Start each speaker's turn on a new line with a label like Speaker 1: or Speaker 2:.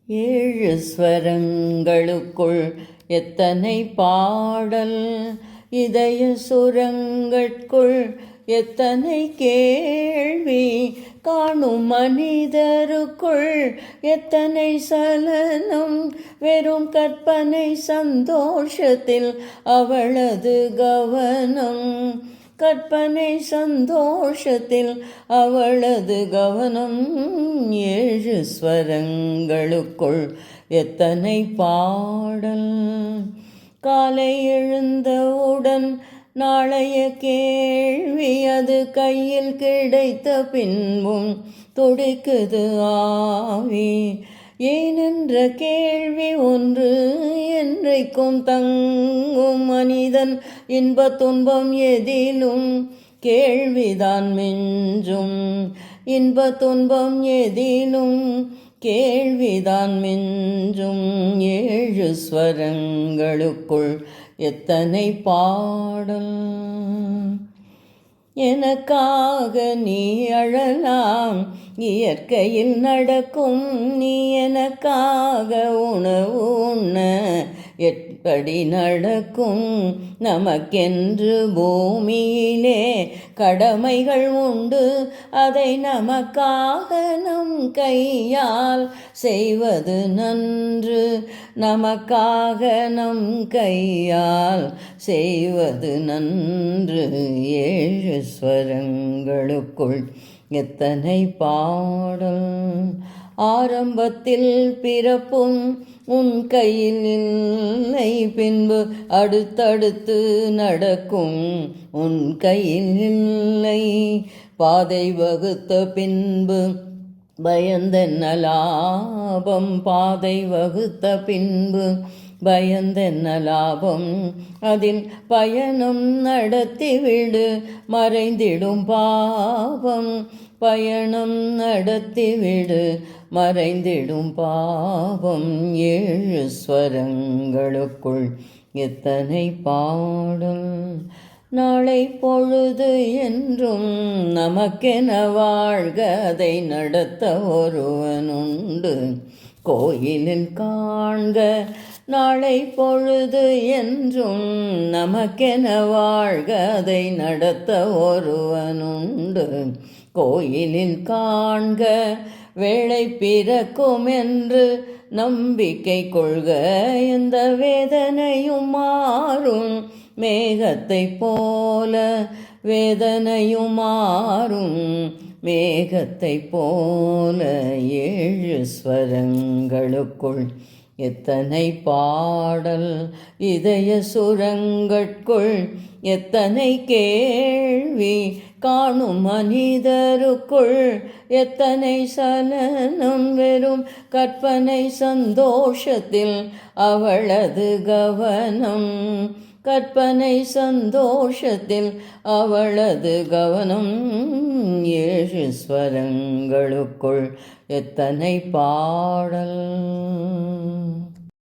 Speaker 1: ஏழு ஸ்வரங்களுக்குள் எத்தனை பாடல், இதய சுரங்கட்குள் எத்தனை கேள்வி, காணும் மனிதருக்குள் எத்தனை சலனம், வெறும் கற்பனை சந்தோஷத்தில் அவளது கவனம், கற்பனை சந்தோஷத்தில் அவளது கவனம். ஏழு ஸ்வரங்களுக்குள் எத்தனை பாடல், காலை எழுந்தவுடன் நாளைய கேள்வி, அது கையில் கிடைத்த பின்பும் துடிக்குது ஆவி. ஏனென்ற கேள்வி ஒன்று என்றைக்கும் தங்கும், மனிதன் இன்ப துன்பம் எதிலும் கேள்விதான் மிஞ்சும், இன்ப துன்பம் எதிலும் கேள்விதான் மிஞ்சும். ஏழு ஸ்வரங்களுக்குள் எத்தனை பாடல், எனக்காக நீ அழலாம், இயற்கையில் நடக்கும், நீ எனக்காக உணவு உண்ண எப்படி நடக்கும், நமக்கென்று பூமியிலே கடமைகள் உண்டு, அதை நமக்காக நம் கையால் செய்வது நன்று, நமக்காக நம் கையால் செய்வது நன்று. ஏழு ஸ்வரங்களுக்குள் எத்தனை பாடல், ஆரம்பத்தில் பிறப்பும் உன் கையில் இல்லை, பின்பு அடுத்தடுத்து நடக்கும் உன் கையில் இல்லை, பாதை வகுத்த பின்பு பயந்தென்ன லாபம், பாதை வகுத்த பின்பு பயந்தென்ன லாபம், அதில் பயணம் நடத்திவிடு மறைந்திடும் பாவம், பயணம் நடத்திவிடு மறைந்திடும் பாவம். ஏழு ஸ்வரங்களுக்குள் எத்தனை பாடல், நாளை பொழுது என்றும் நமக்கென வாழ்க, அதை நடத்த ஒருவனுண்டு கோயிலில் காண்க, நாளை பொழுது என்றும் நமக்கென வாழ்க, அதை நடத்த ஒருவனுண்டு கோயிலில் காண்க, வேளை பிறக்கும் என்று நம்பிக்கை கொள்க, எந்த வேதனையும் மாறும் மேகத்தை போல, வேதனையும் மாறும் மேகத்தை போல. ஏழு ஸ்வரங்களுக்குள் எத்தனை பாடல், இதய சுரங்கட்குள் எத்தனை கேள்வி, காணும் மனிதருக்குள் எத்தனை சலனம், வெறும் கற்பனை சந்தோஷத்தில் அவளது கவனம், கற்பனை சந்தோஷத்தில் அவளது கவனம். ஏழு ஸ்வரங்களுக்குள் எத்தனை பாடல்.